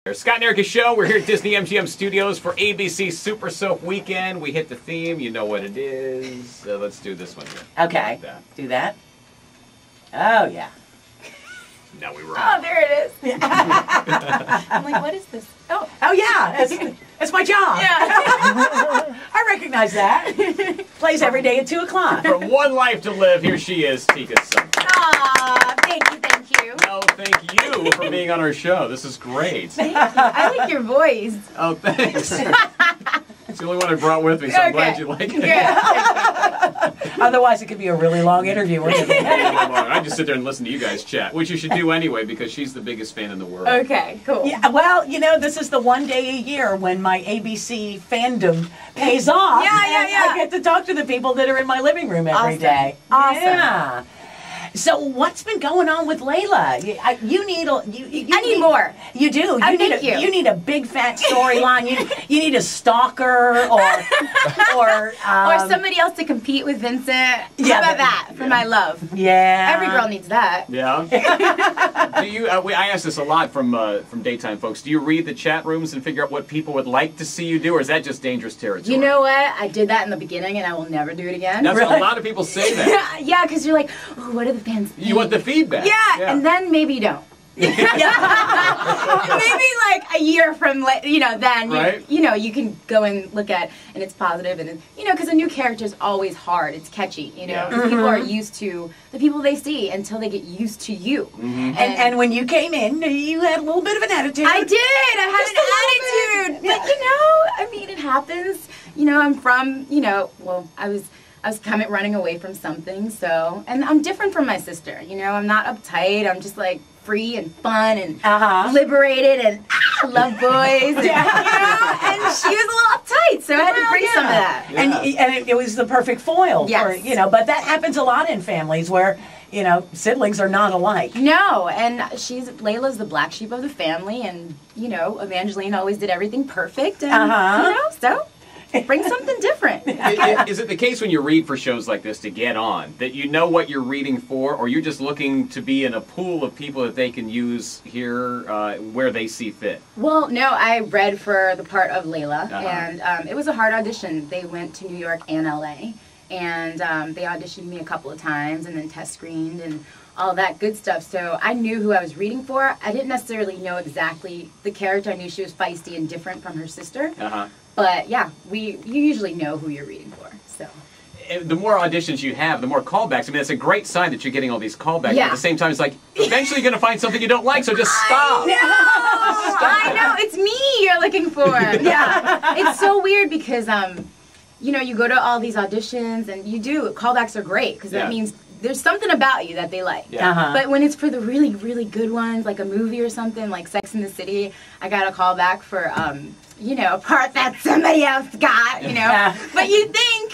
Scott and Erica's show. We're here at Disney MGM Studios for ABC Super Soap Weekend. We hit the theme. You know what it is. Let's do this one here. Okay. Like that. Do that. Oh, yeah. Now we were Oh, there it is. I'm like, what is this? Oh yeah. It's my job. Yeah. I recognize that. Plays every day at 2 o'clock. From One Life to Live, here she is, Tika Sumpter. Aw, thank you, thank you. No, thank you for being on our show. This is great. Thank you. I like your voice. Oh, thanks. It's the only one I brought with me, so I'm glad you like it. Yeah. Otherwise, it could be a really long interview. Wouldn't it? I just sit there and listen to you guys chat, which you should do anyway because she's the biggest fan in the world. Okay, cool. Yeah, well, you know, this is the one day a year when my ABC fandom pays off. Yeah. I get to talk to the people that are in my living room every day. Awesome. Yeah. So what's been going on with Layla? You need I need more. You do. Thank you. You need a big fat storyline. you need a stalker or somebody else to compete with Vincent. How about that for my love? Yeah. Every girl needs that. Yeah. Do you? I ask this a lot from daytime folks. Do you read the chat rooms and figure out what people would like to see you do, or is that just dangerous territory? You know what? I did that in the beginning, and I will never do it again. That's Really? a lot of people say that. Yeah, because you're like, oh, what are the fans think? You want the feedback. Yeah, and then maybe you don't. Maybe like a year from, then Right. you can go and look at, and it's positive, and because a new character is always hard. It's catchy, Yeah. because people are used to the people they see until they get used to you. Mm-hmm. And when you came in, you had a little bit of an attitude. I did. I had an attitude, but it happens. I'm from, I was running away from something, so, and I'm different from my sister, I'm not uptight, I'm just like free and fun and liberated and love boys, and, and she was a little uptight, so I had to bring some of that. Yeah. And it was the perfect foil for, Yes. but that happens a lot in families where, siblings are not alike. No, and Layla's the black sheep of the family, and, Evangeline always did everything perfect, and, so... Bring something different. Is it the case when you read for shows like this to get on, that you know what you're reading for, or you're just looking to be in a pool of people that they can use here where they see fit? Well, no, I read for the part of Layla, and it was a hard audition. They went to New York and LA, and they auditioned me a couple of times and then test screened and all that good stuff. So I knew who I was reading for. I didn't necessarily know exactly the character. I knew she was feisty and different from her sister. But yeah, you usually know who you're reading for. So the more auditions you have, the more callbacks. I mean, it's a great sign that you're getting all these callbacks. Yeah. But at the same time, it's like eventually you're going to find something you don't like, so just stop. I know. It's me you're looking for. Yeah. It's so weird because you go to all these auditions and callbacks are great because that means there's something about you that they like. Yeah. But when it's for the really, really good ones, like a movie or something, like Sex and the City, I got a call back for, a part that somebody else got, But you think,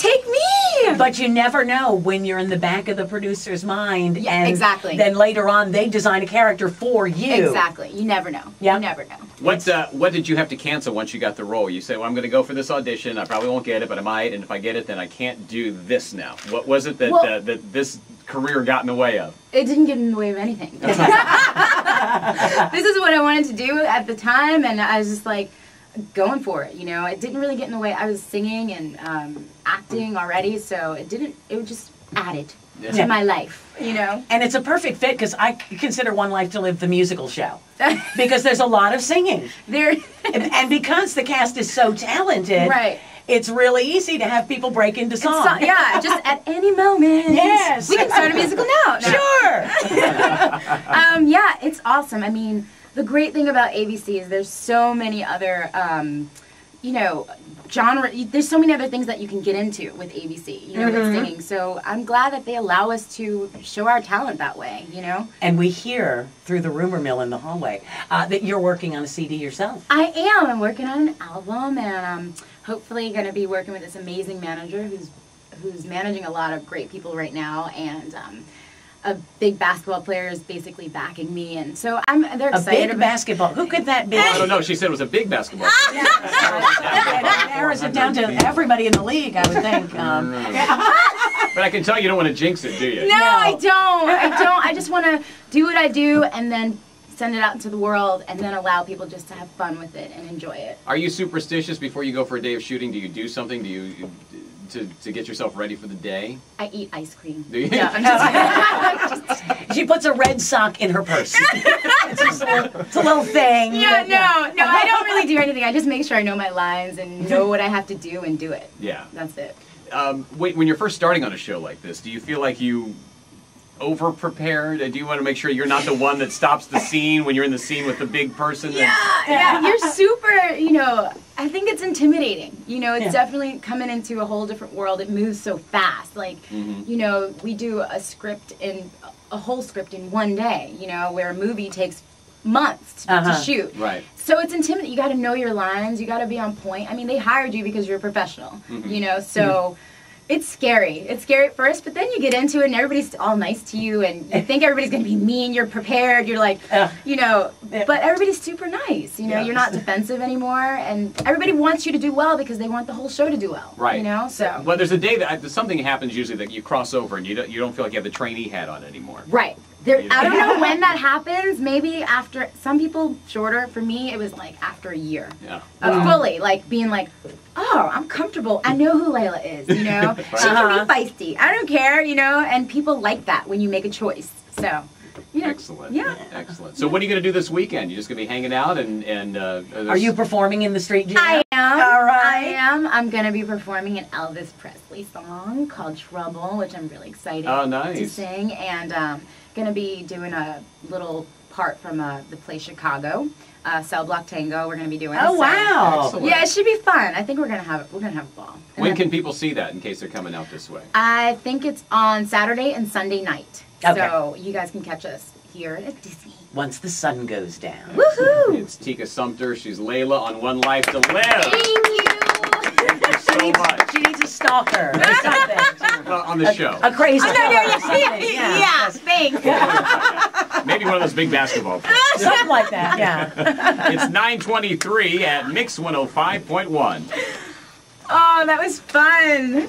take me. But you never know when you're in the back of the producer's mind. Yeah, and exactly. Then later on, they design a character for you. Exactly. You never know. Yeah. You never know. What did you have to cancel once you got the role? You say, well, I'm going to go for this audition. I probably won't get it, but I might. And if I get it, then I can't do this now. What was it that this career got in the way of? It didn't get in the way of anything. This is what I wanted to do at the time, and I was just like going for it. It didn't really get in the way. I was singing and acting already, so it was just added to my life. And it's a perfect fit because I consider One Life to Live the musical show because there's a lot of singing there, and because the cast is so talented, right? It's really easy to have people break into song. Just at any moment. Yes. We can start a musical now. Sure. Yeah, it's awesome. I mean, the great thing about ABC is there's so many other, genre. There's so many other things that you can get into with ABC, with singing. So I'm glad that they allow us to show our talent that way, And we hear through the rumor mill in the hallway that you're working on a CD yourself. I am. I'm working on an album, and I'm hopefully going to be working with this amazing manager who's managing a lot of great people right now, and a big basketball player is basically backing me, and so they're excited. A big basketball. Who could that be? I don't know. She said it was a big basketball player. That narrows it down to everybody in the league, I would think. But I can tell you don't want to jinx it, do you? No, I don't. I just want to do what I do and then send it out into the world, and then allow people just to have fun with it and enjoy it. Are you superstitious before you go for a day of shooting? Do you do something? Do you to get yourself ready for the day? I eat ice cream. Do you? No, I'm just She puts a red sock in her purse. It's a little thing. Yeah, no, I don't really do anything. I just make sure I know my lines and know what I have to do and do it. Yeah. That's it. Wait, when you're first starting on a show like this, do you feel like you over-prepared? Do you want to make sure you're not the one that stops the scene when you're in the scene with the big person? Yeah, you're super, you know, I think it's intimidating. You know, it's definitely coming into a whole different world. It moves so fast. Like, you know, we do a whole script in one day, you know, where a movie takes months to shoot. Right. So it's intimidating. You got to know your lines. You got to be on point. I mean, they hired you because you're a professional, you know, so it's scary. It's scary at first, but then you get into it and everybody's all nice to you and you think everybody's going to be mean. You're prepared. You're like, you know, but everybody's super nice. You know, you're not defensive anymore, and everybody wants you to do well because they want the whole show to do well. Right. You know, so. Well, there's a day that something happens usually that you cross over and you don't feel like you have the trainee hat on anymore. Right. I don't know when that happens. Maybe after, some people shorter. For me, it was like after a year. Yeah. Fully, like being like, oh, I'm comfortable. I know who Layla is, you know? She can be feisty. I don't care, you know? And people like that when you make a choice. So, you know. Excellent. Yeah. Excellent. So what are you going to do this weekend? You just going to be hanging out and Are you performing in the street jam? I am. All right. I am. I'm going to be performing an Elvis Presley song called Trouble, which I'm really excited to sing. And going to be doing a little part from the play Chicago, Cell Block Tango. We're going to be doing. Oh, wow! Excellent. Yeah, it should be fun. I think we're going to have a ball. And when can people see that in case they're coming out this way? I think it's on Saturday and Sunday night. Okay. So you guys can catch us here at Disney. Once the sun goes down. Woohoo! It's Tika Sumpter. She's Layla on One Life to Live. Thank you. Thank you so much. She needs a stalker or something. Well, on the show. A crazy Yeah, thanks. Maybe one of those big basketball players. Something like that, yeah. It's 9:23 at Mix 105.1. Oh, that was fun.